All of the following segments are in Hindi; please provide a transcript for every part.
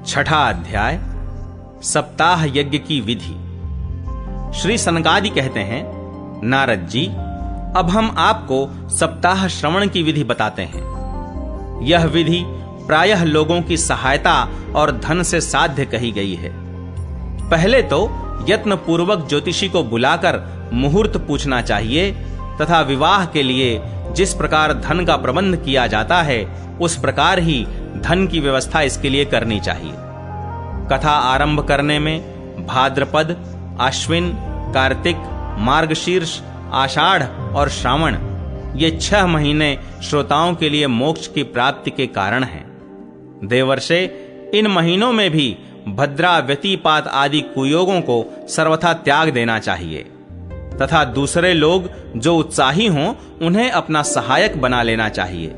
छठा अध्याय, सप्ताह यज्ञ की विधि। श्री सनकादि कहते हैं, नारद जी, अब हम आपको सप्ताह श्रवण की विधि बताते हैं। यह विधि प्रायः लोगों की सहायता और धन से साध्य कही गई है। पहले तो यत्न पूर्वक ज्योतिषी को बुलाकर मुहूर्त पूछना चाहिए तथा विवाह के लिए जिस प्रकार धन का प्रबंध किया जाता है उस प्रकार ही धन की व्यवस्था इसके लिए करनी चाहिए। कथा आरंभ करने में भाद्रपद, आश्विन, कार्तिक, मार्गशीर्ष, आषाढ़ और श्रावण ये 6 महीने श्रोताओं के लिए मोक्ष की प्राप्ति के कारण हैं। देवर्षे, इन महीनों में भी भद्रा, व्यतिपात आदि कुयोगों को सर्वथा त्याग देना चाहिए तथा दूसरे लोग जो उत्साही हों उन्हें अपना सहायक बना लेना चाहिए।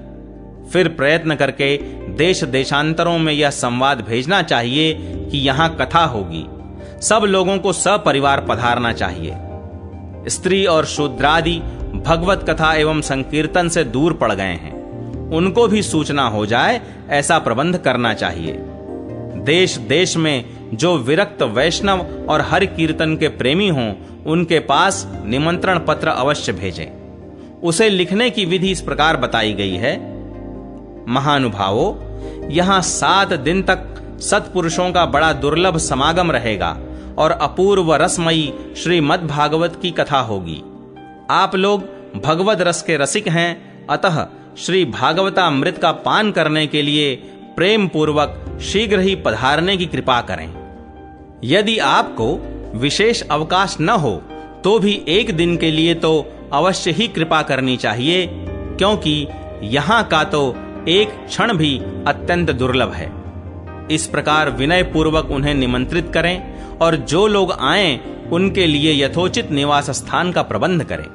फिर प्रयत्न करके देश देशांतरों में यह संवाद भेजना चाहिए कि यहां कथा होगी। सब लोगों को सपरिवार पधारना चाहिए। स्त्री और शूद्रादि भगवत कथा एवं संकीर्तन से दूर पड़ गए हैं, उनको भी सूचना हो जाए ऐसा प्रबंध करना चाहिए। देश देश में जो विरक्त वैष्णव और हरि कीर्तन के प्रेमी हों उनके पास निमंत्रण पत्र अवश्य भेजें। उसे लिखने की विधि इस प्रकार बताई गई है। महानुभावों, यहां 7 दिन तक सत्पुरुषों का बड़ा दुर्लभ समागम रहेगा और अपूर्व रसमयी श्रीमद् भागवत की कथा होगी। आप लोग भगवद रस के रसिक हैं, अतः श्री भागवतामृत का पान करने के लिए प्रेम पूर्वक शीघ्र ही पधारने की कृपा करें। यदि आपको विशेष अवकाश न हो तो भी 1 दिन के लिए तो अवश्य ही कृपा करनी चाहिए, क्योंकि यहाँ का तो एक क्षण भी अत्यंत दुर्लभ है। इस प्रकार विनय पूर्वक उन्हें निमंत्रित करें और जो लोग आएं उनके लिए यथोचित निवास स्थान का प्रबंध करें।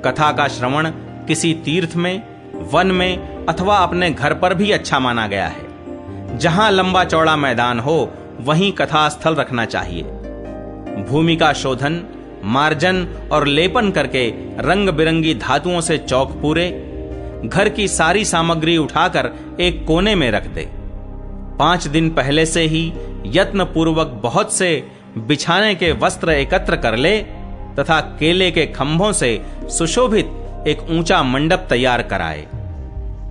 कथा का श्रवण किसी तीर्थ में, वन में अथवा अपने घर पर भी अच्छा माना गया है। जहां लंबा चौड़ा मैदान हो वहीं कथा स्थल रखना चाहिए। भूमि का शोधन, मार्जन और लेपन करके रंग बिरंगी धातुओं से चौक पूरे, घर की सारी सामग्री उठाकर एक कोने में रख दे। 5 दिन पहले से ही यत्न पूर्वक बहुत से बिछाने के वस्त्र एकत्र कर ले तथा केले के खंभों से सुशोभित एक ऊंचा मंडप तैयार कराए।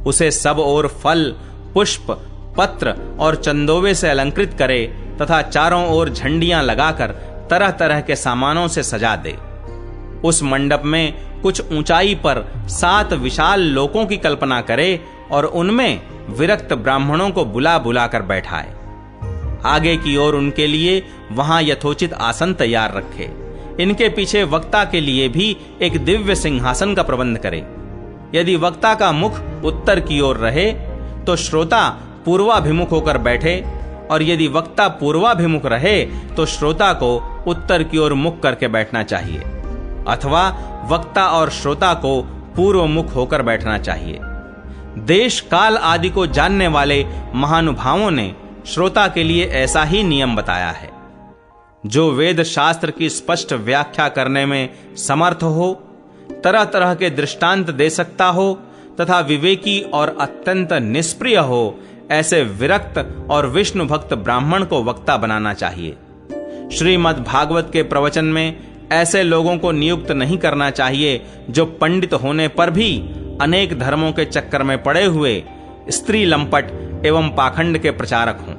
उसे सब ओर फल, पुष्प, पत्र और चंदोवे से अलंकृत करे तथा चारों ओर झंडियां लगाकर तरह तरह के सामानों से सजा दे। उस मंडप में कुछ ऊंचाई पर 7 विशाल लोकों की कल्पना करे और उनमें विरक्त ब्राह्मणों को बुला बुला कर बैठाए। आगे की ओर उनके लिए वहां यथोचित आसन तैयार रखे। इनके पीछे वक्ता के लिए भी एक दिव्य सिंहासन का प्रबंध करे। यदि वक्ता का मुख उत्तर की ओर रहे तो श्रोता पूर्वाभिमुख होकर बैठे, और यदि वक्ता पूर्वाभिमुख रहे तो श्रोता को उत्तर की ओर मुख करके बैठना चाहिए, अथवा वक्ता और श्रोता को पूर्व मुख होकर बैठना चाहिए। देश काल आदि को जानने वाले महानुभावों ने श्रोता के लिए ऐसा ही नियम बताया है। जो वेद शास्त्र की स्पष्ट व्याख्या करने में समर्थ हो, तरह तरह के दृष्टांत दे सकता हो तथा विवेकी और अत्यंत निष्प्रिय हो, ऐसे विरक्त और विष्णु भक्त ब्राह्मण को वक्ता बनाना चाहिए। श्रीमद् भागवत के प्रवचन में ऐसे लोगों को नियुक्त नहीं करना चाहिए जो पंडित होने पर भी अनेक धर्मों के चक्कर में पड़े हुए स्त्री लंपट एवं पाखंड के प्रचारक हों।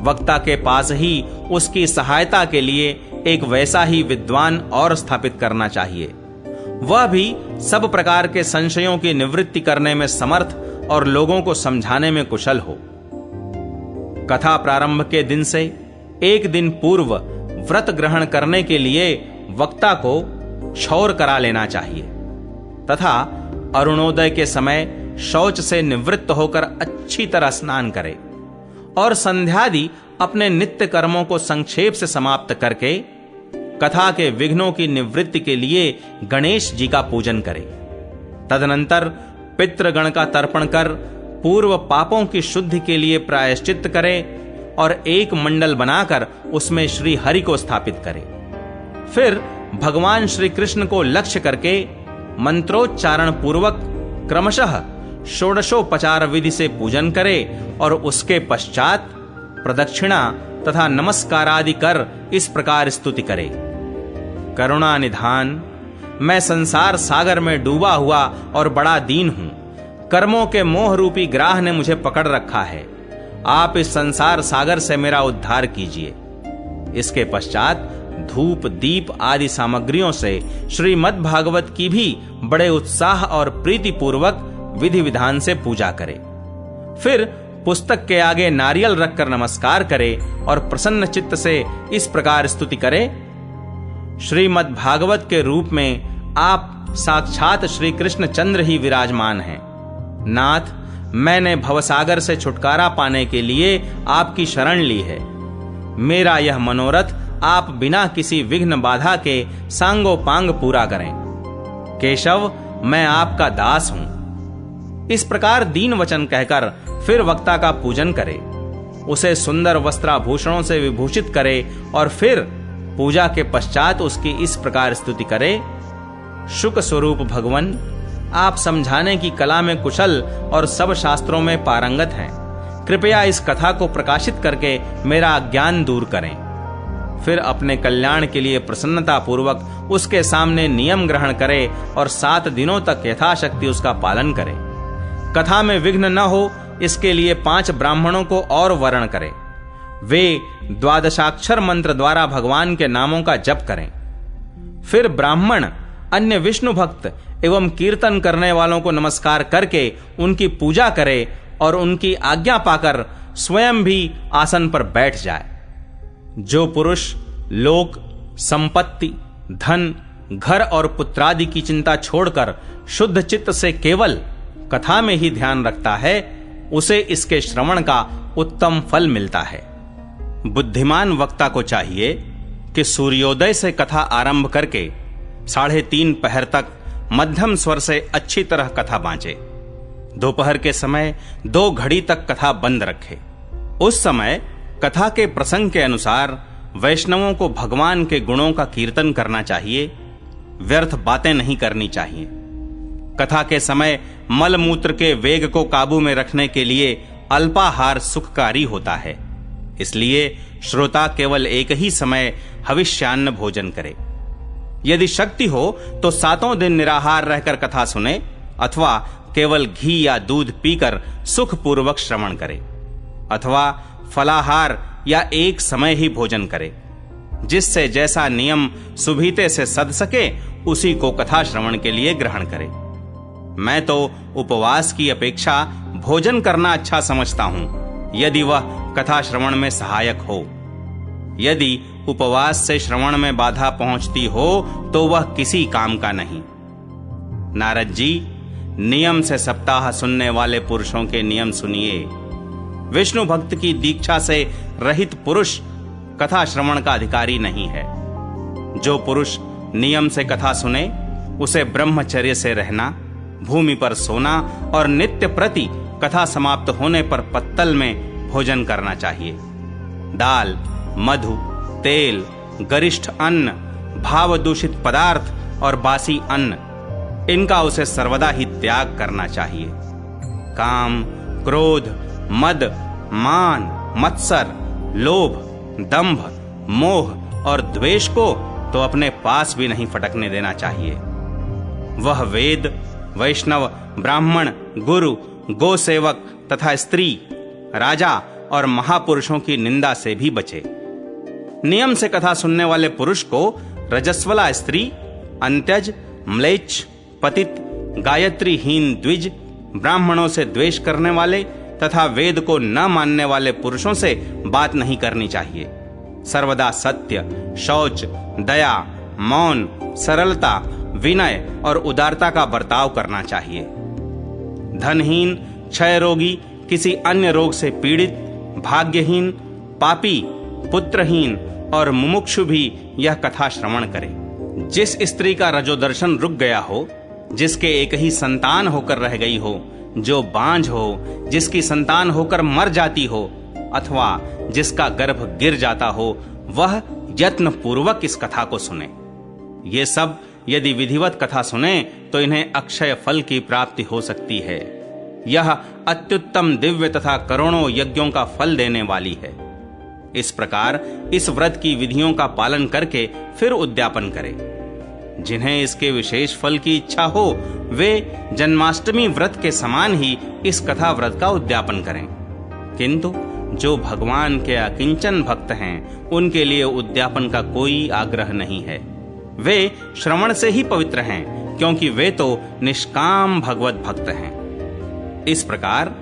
वक्ता के पास ही उसकी सहायता के लिए एक वैसा ही विद्वान और स्थापित करना चाहिए। वह भी सब प्रकार के संशयों की निवृत्ति करने में समर्थ और लोगों को समझाने में कुशल हो। कथा प्रारंभ के दिन से 1 दिन पूर्व व्रत ग्रहण करने के लिए वक्ता को क्षौर करा लेना चाहिए तथा अरुणोदय के समय शौच से निवृत्त होकर अच्छी तरह स्नान करे और संध्यादि अपने नित्य कर्मों को संक्षेप से समाप्त करके कथा के विघ्नों की निवृत्ति के लिए गणेश जी का पूजन करे। तदनंतर पितृगण का तर्पण कर पूर्व पापों की शुद्धि के लिए प्रायश्चित करे और एक मंडल बनाकर उसमें श्री हरि को स्थापित करे। फिर भगवान श्री कृष्ण को लक्ष्य करके मंत्रोच्चारण पूर्वक क्रमशः षोडशोपचार विधि से पूजन करे और उसके पश्चात प्रदक्षिणा तथा नमस्कार आदि कर इस प्रकार स्तुति करे। करुणा निधान, मैं संसार सागर में डूबा हुआ और बड़ा दीन हूं। कर्मों के मोह रूपी ग्राह ने मुझे पकड़ रखा है। आप इस संसार सागर से मेरा उद्धार कीजिए। इसके पश्चात धूप दीप आदि सामग्रियों से श्रीमद् भागवत की भी बड़े उत्साह और प्रीति पूर्वक विधि विधान से पूजा करे। फिर पुस्तक के आगे नारियल रखकर नमस्कार करे और प्रसन्न चित्त से इस प्रकार स्तुति करे। श्रीमद् भागवत के रूप में आप साक्षात श्री कृष्ण चंद्र ही विराजमान हैं। नाथ, मैंने भवसागर से छुटकारा पाने के लिए आपकी शरण ली है। मेरा यह मनोरथ आप बिना किसी विघ्न बाधा के सांगोपांग पूरा करें। केशव, मैं आपका दास हूं। इस प्रकार दीन वचन कहकर फिर वक्ता का पूजन करे, उसे सुंदर वस्त्राभूषणों से विभूषित करे और फिर पूजा के पश्चात उसकी इस प्रकार स्तुति करे। शुक स्वरूप भगवन, आप समझाने की कला में कुशल और सब शास्त्रों में पारंगत हैं। कृपया इस कथा को प्रकाशित करके मेरा अज्ञान दूर करें। फिर अपने कल्याण के लिए प्रसन्नता पूर्वक उसके सामने नियम ग्रहण करे और 7 दिनों तक यथाशक्ति उसका पालन करे। कथा में विघ्न न हो, इसके लिए 5 ब्राह्मणों को और वर्ण करे। वे 12 मंत्र द्वारा भगवान के नामों का जप करें। फिर ब्राह्मण अन्य विष्णु भक्त एवं कीर्तन करने वालों को नमस्कार करके उनकी पूजा करे और उनकी आज्ञा पाकर स्वयं भी आसन पर बैठ जाए। जो पुरुष लोक, संपत्ति, धन, घर और पुत्रादि की चिंता छोड़कर शुद्ध चित्त से केवल कथा में ही ध्यान रखता है, उसे इसके श्रवण का उत्तम फल मिलता है। बुद्धिमान वक्ता को चाहिए कि सूर्योदय से कथा आरंभ करके 3:30 पहर तक मध्यम स्वर से अच्छी तरह कथा बांचे। दोपहर के समय 2 घड़ी तक कथा बंद रखे। उस समय कथा के प्रसंग के अनुसार वैष्णवों को भगवान के गुणों का कीर्तन करना चाहिए। व्यर्थ बातें नहीं करनी चाहिए। कथा के समय मल मूत्र के वेग को काबू में रखने के लिए अल्पाहार सुखकारी होता है। इसलिए श्रोता केवल एक ही समय हविष्यान्न भोजन करे। यदि शक्ति हो तो 7 दिन निराहार रहकर कथा सुने अथवा केवल घी या दूध पीकर सुखपूर्वक श्रवण करे, अथवा फलाहार या एक समय ही भोजन करे। जिससे जैसा नियम सुभीते से सध सके उसी को कथा श्रवण के लिए ग्रहण करे। मैं तो उपवास की अपेक्षा भोजन करना अच्छा समझता हूं, यदि वह कथा श्रवण में सहायक हो। यदि उपवास से श्रवण में बाधा पहुंचती हो तो वह किसी काम का नहीं। नारद जी, नियम से सप्ताह सुनने वाले पुरुषों के नियम सुनिए। विष्णु भक्त की दीक्षा से रहित पुरुष कथा श्रवण का अधिकारी नहीं है। जो पुरुष नियम से कथा सुने उसे ब्रह्मचर्य से रहना, भूमि पर सोना और नित्य प्रति कथा समाप्त होने पर पत्तल में भोजन करना चाहिए। दाल, मधु, तेल, गरिष्ठ अन्न, भाव दूषित पदार्थ और बासी अन्न, इनका उसे सर्वदा ही त्याग करना चाहिए। काम, क्रोध, मद, मान, मत्सर, लोभ, दंभ, मोह और द्वेष को तो अपने पास भी नहीं फटकने देना चाहिए। वह वेद, वैष्णव, ब्राह्मण, गुरु, गो सेवक तथा स्त्री, राजा और महापुरुषों की निंदा से भी बचे। नियम से कथा सुनने वाले पुरुष को रजस्वला स्त्री, अंत्यज, म्लेच्छ, पतित, गायत्रीहीन द्विज, ब्राह्मणों से द्वेष करने वाले तथा वेद को न मानने वाले पुरुषों से बात नहीं करनी चाहिए। सर्वदा सत्य, शौच, दया, मौन, सरलता, विनय और उदारता का बर्ताव करना चाहिए। धनहीन, क्षय रोगी, किसी अन्य रोग से पीड़ित, भाग्यहीन, पापी, पुत्रहीन और मुमुक्षु भी यह कथा श्रवण करे। जिस स्त्री का रजोदर्शन रुक गया हो, जिसके एक ही संतान होकर रह गई हो, जो बांझ हो, जिसकी संतान होकर मर जाती हो अथवा जिसका गर्भ गिर जाता हो, वह यत्न पूर्वक इस कथा को सुने। ये सब यदि विधिवत कथा सुने तो इन्हें अक्षय फल की प्राप्ति हो सकती है। यह अत्युत्तम दिव्य तथा करोड़ों यज्ञों का फल देने वाली है। इस प्रकार इस व्रत की विधियों का पालन करके फिर उद्यापन करें। जिन्हें इसके विशेष फल की इच्छा हो वे जन्माष्टमी व्रत के समान ही इस कथा व्रत का उद्यापन करें, किंतु जो भगवान के अकिंचन भक्त हैं उनके लिए उद्यापन का कोई आग्रह नहीं है। वे श्रवण से ही पवित्र हैं, क्योंकि वे तो निष्काम भगवत भक्त हैं। इस प्रकार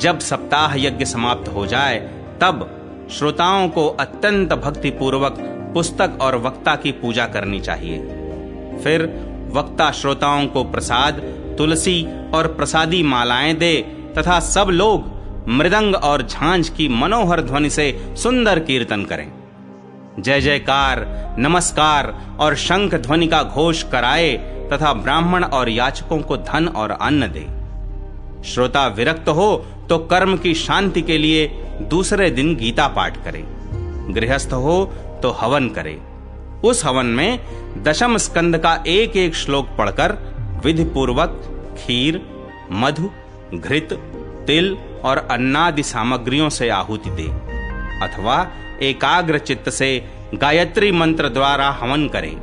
जब सप्ताह यज्ञ समाप्त हो जाए तब श्रोताओं को अत्यंत भक्ति पूर्वक पुस्तक और वक्ता की पूजा करनी चाहिए। फिर वक्ता श्रोताओं को प्रसाद, तुलसी और प्रसादी मालाएं दे तथा सब लोग मृदंग और झांझ की मनोहर ध्वनि से सुंदर कीर्तन करें। जय जयकार, नमस्कार और शंख ध्वनि का घोष कराए तथा ब्राह्मण और याचकों को धन और अन्न दे। श्रोता विरक्त हो तो कर्म की शांति के लिए दूसरे दिन गीता पाठ करे। गृहस्थ हो तो हवन करे। उस हवन में दशम स्कंद का एक एक श्लोक पढ़कर विधि पूर्वक खीर, मधु, घृत, तिल और अन्नादि सामग्रियों से आहुति दे अथवा एकाग्र चित्त से गायत्री मंत्र द्वारा हवन करे,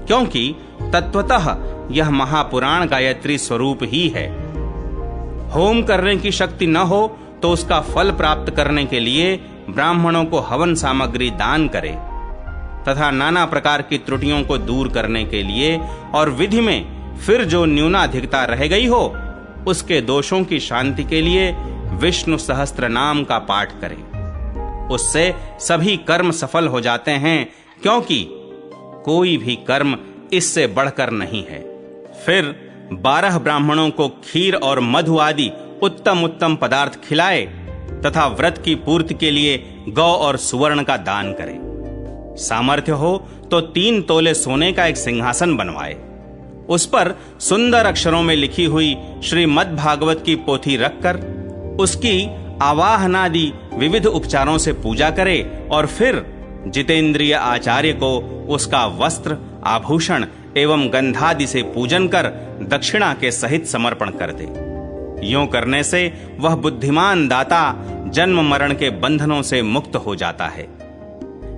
क्योंकि तत्वतः यह महापुराण गायत्री स्वरूप ही है। होम करने की शक्ति न हो तो उसका फल प्राप्त करने के लिए ब्राह्मणों को हवन सामग्री दान करे तथा नाना प्रकार की त्रुटियों को दूर करने के लिए और विधि में फिर जो न्यूनाधिकता रह गई हो उसके दोषों की शांति के लिए विष्णु सहस्त्र नाम का पाठ करे। उससे सभी कर्म सफल हो जाते हैं, क्योंकि कोई भी कर्म इससे बढ़कर नहीं है। फिर 12 ब्राह्मणों को खीर और मधु आदि उत्तम उत्तम पदार्थ खिलाए तथा व्रत की पूर्ति के लिए गौ और सुवर्ण का दान करे। सामर्थ्य हो तो 3 तोले सोने का एक सिंहासन बनवाए। उस पर सुंदर अक्षरों में लिखी हुई श्रीमद् भागवत की पोथी रखकर उसकी आवाहनादि विविध उपचारों से पूजा करे और फिर जितेंद्रिय आचार्य को उसका वस्त्र, आभूषण एवं गंधादि से पूजन कर दक्षिणा के सहित समर्पण कर दे। यूं करने से वह बुद्धिमान दाता जन्म मरण के बंधनों से मुक्त हो जाता है।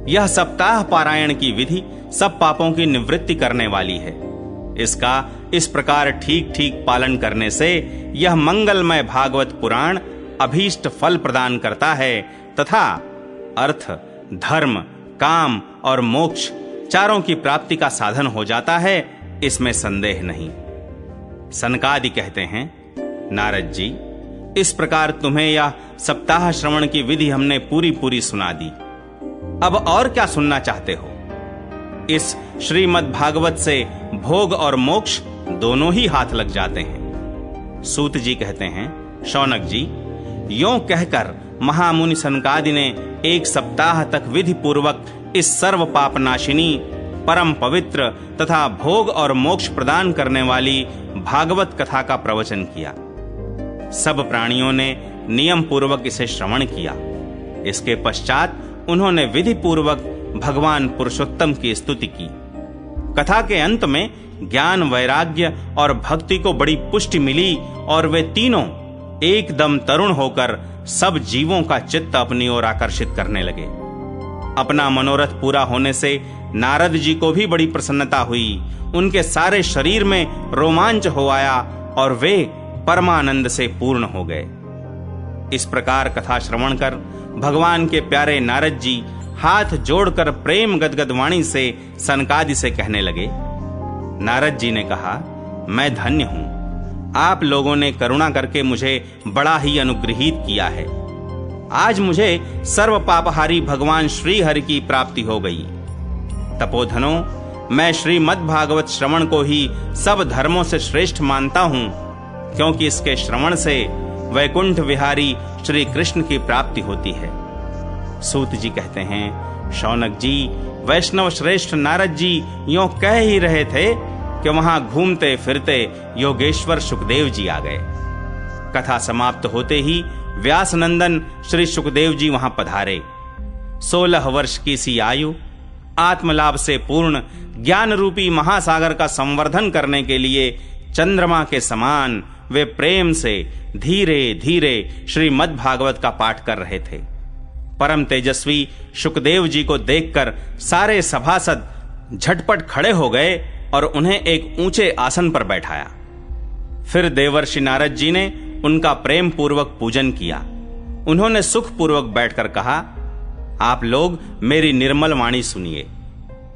यह सप्ताह पारायण की विधि सब पापों की निवृत्ति करने वाली है। इसका इस प्रकार ठीक ठीक पालन करने से यह मंगलमय भागवत पुराण अभीष्ट फल प्रदान करता है तथा अर्थ, धर्म, काम और मोक्ष चारों की प्राप्ति का साधन हो जाता है, इसमें संदेह नहीं। सनकादि कहते हैं, नारद जी, इस प्रकार तुम्हें यह सप्ताह श्रवण की विधि हमने पूरी पूरी सुना दी। अब और क्या सुनना चाहते हो? इस श्रीमद् भागवत से भोग और मोक्ष दोनों ही हाथ लग जाते हैं। सूत जी कहते हैं, शौनक जी, यों कहकर महामुनि सनकादि ने 1 सप्ताह तक विधि पूर्वक इस सर्व पापनाशिनी, परम पवित्र तथा भोग और मोक्ष प्रदान करने वाली भागवत कथा का प्रवचन किया। सब प्राणियों ने नियम पूर्वक इसे श्रवण किया। इसके पश्चात उन्होंने विधि पूर्वक भगवान पुरुषोत्तम की स्तुति की। कथा के अंत में ज्ञान, वैराग्य और भक्ति को बड़ी पुष्टि मिली और वे तीनों एकदम तरुण होकर सब जीवों का चित्त अपनी ओर आकर्षित करने लगे। अपना मनोरथ पूरा होने से नारद जी को भी बड़ी प्रसन्नता हुई। उनके सारे शरीर में रोमांच हो आया और वे परमानंद से पूर्ण हो गए। इस प्रकार कथा श्रवण कर भगवान के प्यारे नारद जी हाथ जोड़कर प्रेम गदगद वाणी से सनकादि से कहने लगे। नारद जी ने कहा, मैं धन्य हूं। आप लोगों ने करुणा करके मुझे बड़ा ही अनुग्रहित किया है। आज मुझे सर्व पापहारी भगवान श्री हरि की प्राप्ति हो गई। तपोधनों, मैं श्रीमद् भागवत श्रवण को ही सब धर्मों से श्रेष्ठ मानता हूं, क्योंकि इसके श्रवण से वैकुंठ विहारी श्री कृष्ण की प्राप्ति होती है। सूत जी कहते हैं, शौनक जी, वैष्णव श्रेष्ठ नारद जी यों कह ही रहे थे कि वहां घूमते फिरते योगेश्वर सुखदेव जी आ गए। कथा समाप्त होते ही व्यास नंदन श्री सुखदेव जी वहां पधारे। 16 वर्ष की सी आयु, आत्मलाभ से पूर्ण ज्ञान रूपी महासागर का संवर्धन करने के लिए चंद्रमा के समान वे प्रेम से धीरे धीरे श्रीमद् भागवत का पाठ कर रहे थे। परम तेजस्वी शुकदेव जी को देखकर सारे सभासद झटपट खड़े हो गए और उन्हें एक ऊंचे आसन पर बैठाया। फिर देवर्षि नारद जी ने उनका प्रेम पूर्वक पूजन किया। उन्होंने सुख पूर्वक बैठकर कहा, आप लोग मेरी निर्मल वाणी सुनिए।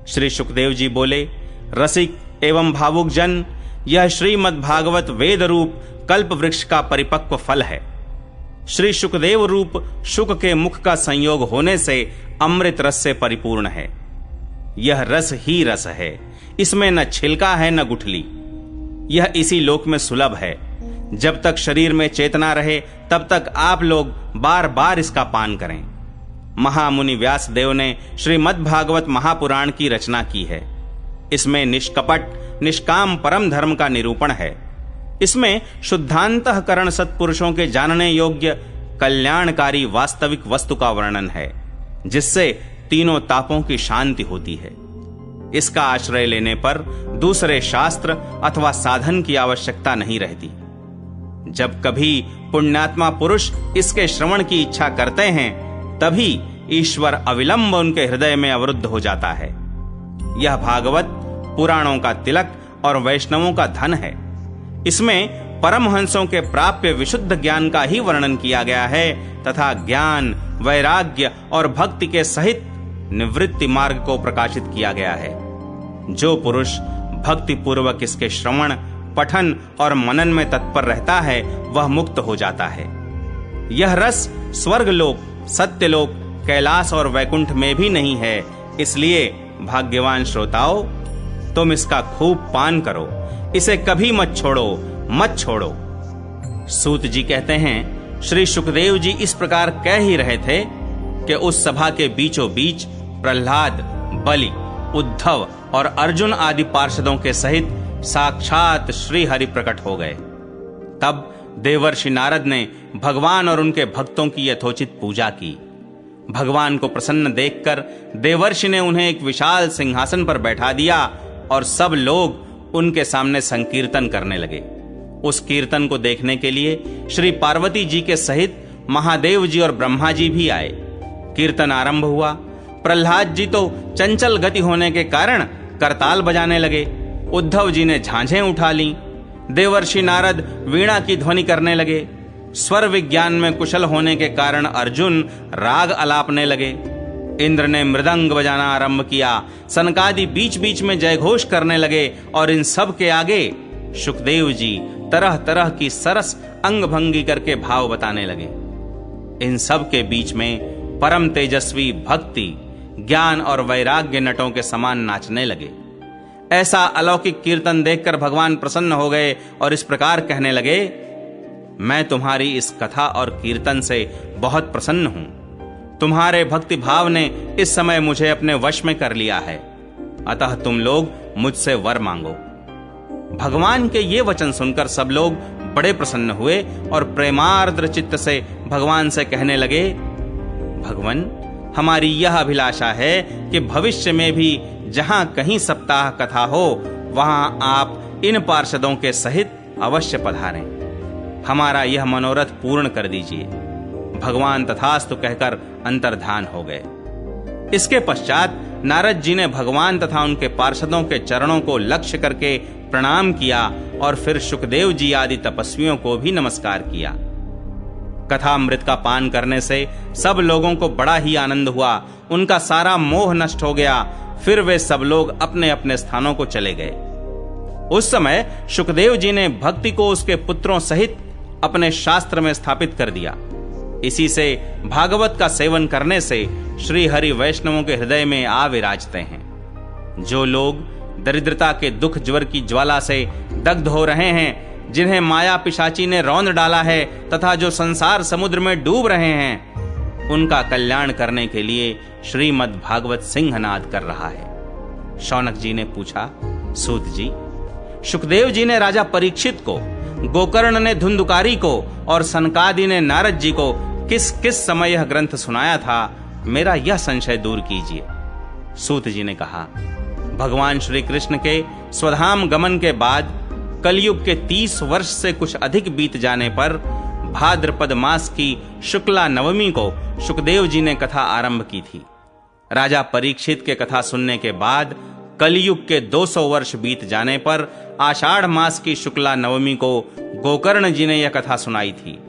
श्री शुकदेव जी बोले, रसिक एवं भावुक जन, यह श्रीमद् भागवत वेद रूप कल्प वृक्ष का परिपक्व फल है। श्री शुकदेव रूप शुक के मुख का संयोग होने से अमृत रस से परिपूर्ण है। यह रस ही रस है, इसमें न छिलका है न गुठली। यह इसी लोक में सुलभ है। जब तक शरीर में चेतना रहे तब तक आप लोग बार बार इसका पान करें। महामुनि व्यास देव ने श्रीमद् भागवत महापुराण की रचना की है। इसमें निष्कपट निष्काम परम धर्म का निरूपण है। इसमें शुद्धांतःकरण सत्पुरुषों के जानने योग्य कल्याणकारी वास्तविक वस्तु का वर्णन है, जिससे तीनों तापों की शांति होती है। इसका आश्रय लेने पर दूसरे शास्त्र अथवा साधन की आवश्यकता नहीं रहती। जब कभी पुण्यात्मा पुरुष इसके श्रवण की इच्छा करते हैं, तभी ईश्वर अविलंब उनके हृदय में अवरुद्ध हो जाता है। यह भागवत पुराणों का तिलक और वैष्णवों का धन है। इसमें परमहंसों के प्राप्य विशुद्ध ज्ञान का ही वर्णन किया गया है तथा ज्ञान, वैराग्य और भक्ति के सहित निवृत्ति मार्ग को प्रकाशित किया गया है। जो पुरुष भक्ति पूर्वक इसके श्रवण, पठन और मनन में तत्पर रहता है, वह मुक्त हो जाता है। यह रस स्वर्गलोक, सत्यलोक, कैलाश और वैकुंठ में भी नहीं है। इसलिए भाग्यवान श्रोताओं, तुम इसका खूब पान करो। इसे कभी मत छोड़ो, मत छोड़ो। सूत जी कहते हैं, श्री शुकदेव जी इस प्रकार कह ही रहे थे कि उस सभा के बीचों बीच प्रहलाद, बलि, उद्धव और अर्जुन आदि पार्षदों के सहित साक्षात श्री हरि प्रकट हो गए। तब देवर्षि नारद ने भगवान और उनके भक्तों की यथोचित पूजा की। भगवान को प्रसन्न देखकर देवर्षि ने उन्हें एक विशाल सिंहासन पर बैठा दिया और सब लोग उनके सामने संकीर्तन करने लगे। उस कीर्तन को देखने के लिए श्री पार्वती जी के सहित महादेव जी और ब्रह्मा जी भी आए। कीर्तन आरंभ हुआ। प्रहलाद जी तो चंचल गति होने के कारण करताल बजाने लगे। उद्धव जी ने झांझें उठा लीं। देवर्षि नारद वीणा की ध्वनि करने लगे। स्वर विज्ञान में कुशल होने के कारण अर्जुन राग अलापने लगे। इंद्र ने मृदंग बजाना आरंभ किया। सनकादि बीच बीच में जयघोष करने लगे और इन सब के आगे शुकदेव जी तरह तरह की सरस अंग भंगी करके भाव बताने लगे। इन सब के बीच में परम तेजस्वी भक्ति, ज्ञान और वैराग्य नटों के समान नाचने लगे। ऐसा अलौकिक कीर्तन देखकर भगवान प्रसन्न हो गए और इस प्रकार कहने लगे, मैं तुम्हारी इस कथा और कीर्तन से बहुत प्रसन्न हूं। तुम्हारे भक्ति भाव ने इस समय मुझे अपने वश में कर लिया है। अतः तुम लोग मुझसे वर मांगो। भगवान के ये वचन सुनकर सब लोग बड़े प्रसन्न हुए और प्रेमार्द्र चित्त से भगवान से कहने लगे, भगवान, हमारी यह अभिलाषा है कि भविष्य में भी जहां कहीं सप्ताह कथा हो, वहां आप इन पार्षदों के सहित अवश्य पधारें। हमारा यह मनोरथ पूर्ण कर दीजिए। भगवान तथास्तु कहकर अंतर्धान हो गए। इसके पश्चात नारद जी ने भगवान तथा उनके पार्षदों के चरणों को लक्ष्य करके प्रणाम किया और फिर शुकदेव जी आदि तपस्वियों को भी नमस्कार किया। कथामृत का पान करने से सब लोगों को बड़ा ही आनंद हुआ। उनका सारा मोह नष्ट हो गया। फिर वे सब लोग अपने अपने स्थानों को चले गए। उस समय शुकदेव जी ने भक्ति को उसके पुत्रों सहित अपने शास्त्र में स्थापित कर दिया। इसी से भागवत का सेवन करने से श्री हरि वैष्णवों के हृदय में आ विराजते हैं। जो लोग दरिद्रता के दुख ज्वर की ज्वाला से दग्ध हो रहे हैं, जिन्हें माया पिशाची ने रौंद डाला है तथा जो संसार समुद्र में डूब रहे हैं, उनका कल्याण करने के लिए श्रीमद् भागवत सिंहनाद कर रहा है। शौनक जी ने पूछा, सूत जी, शुकदेव जी ने राजा परीक्षित को, गोकर्ण ने धुंधुकारी को और सनकादि ने नारद जी को किस किस समय यह ग्रंथ सुनाया था, मेरा यह संशय दूर कीजिए। सूत जी ने कहा, भगवान श्री कृष्ण के स्वधाम गमन के बाद कलयुग के 30 वर्ष से कुछ अधिक बीत जाने पर भाद्रपद मास की शुक्ला नवमी को शुकदेव जी ने कथा आरंभ की थी। राजा परीक्षित के कथा सुनने के बाद कलयुग के 200 वर्ष बीत जाने पर आषाढ़ मास की शुक्ला नवमी को गोकर्ण जी ने यह कथा सुनाई थी।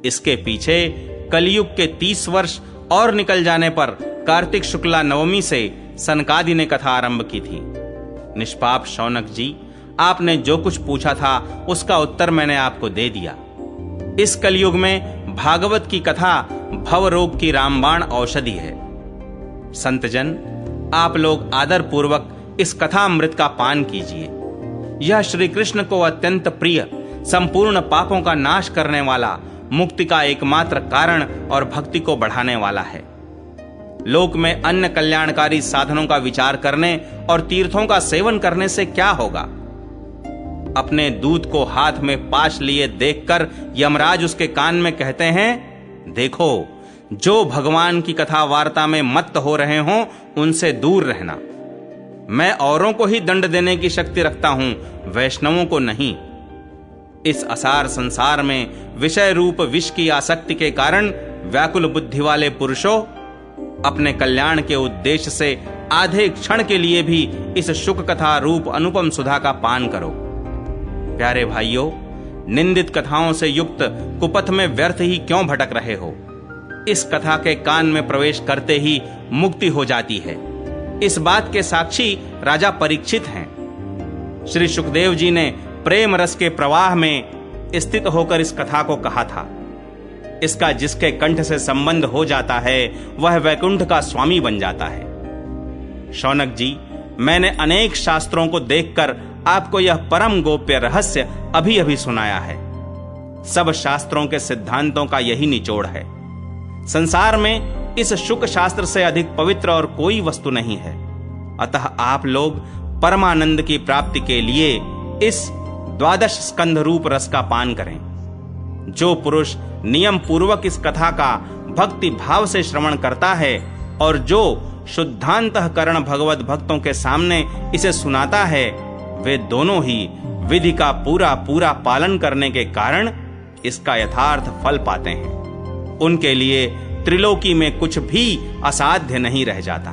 इसके पीछे कलयुग के 30 वर्ष और निकल जाने पर कार्तिक शुक्ला नवमी से सनकादि ने कथा आरंभ की थी। निष्पाप शौनक जी, आपने जो कुछ पूछा था उसका उत्तर मैंने आपको दे दिया। इस कलयुग में भागवत की कथा भव रोग की रामबाण औषधि है। संतजन, आप लोग आदर पूर्वक इस कथा अमृत का पान कीजिए। यह श्री कृष्ण को अत्यंत प्रिय, संपूर्ण पापों का नाश करने वाला, मुक्ति का एकमात्र कारण और भक्ति को बढ़ाने वाला है। लोक में अन्य कल्याणकारी साधनों का विचार करने और तीर्थों का सेवन करने से क्या होगा? अपने दूध को हाथ में पाश लिए देखकर यमराज उसके कान में कहते हैं, देखो, जो भगवान की कथा वार्ता में मत्त हो रहे हों उनसे दूर रहना। मैं औरों को ही दंड देने की शक्ति रखता हूं, वैष्णवों को नहीं। इस असार संसार में विषय रूप विष की आसक्ति के कारण व्याकुल बुद्धि वाले पुरुषों, अपने कल्याण के उद्देश्य से आधे क्षण के लिए भी इस शुक कथा रूप अनुपम सुधा का पान करो। प्यारे भाइयों, निंदित कथाओं से युक्त कुपथ में व्यर्थ ही क्यों भटक रहे हो? इस कथा के कान में प्रवेश करते ही मुक्ति हो जाती है। इस बात के साक्षी राजा परीक्षित हैं। श्री शुकदेव जी ने प्रेम रस के प्रवाह में स्थित होकर इस कथा को कहा था। इसका जिसके कंठ से संबंध हो जाता है वह वैकुंठ का स्वामी बन जाता है। शौनक जी, मैंने अनेक शास्त्रों को देखकर आपको यह परम गोप्य रहस्य अभी अभी सुनाया है। सब शास्त्रों के सिद्धांतों का यही निचोड़ है। संसार में इस शुक शास्त्र से अधिक पवित्र और कोई वस्तु नहीं है। अतः आप लोग परमानंद की प्राप्ति के लिए इस 12 स्कंध रूप रस का पान करें। जो पुरुष नियम पूर्वक इस कथा का भक्ति भाव से श्रवण करता है और जो शुद्धांतःकरण भगवत भक्तों के सामने इसे सुनाता है, वे दोनों ही विधि का पूरा पूरा पालन करने के कारण इसका यथार्थ फल पाते हैं। उनके लिए त्रिलोकी में कुछ भी असाध्य नहीं रह जाता।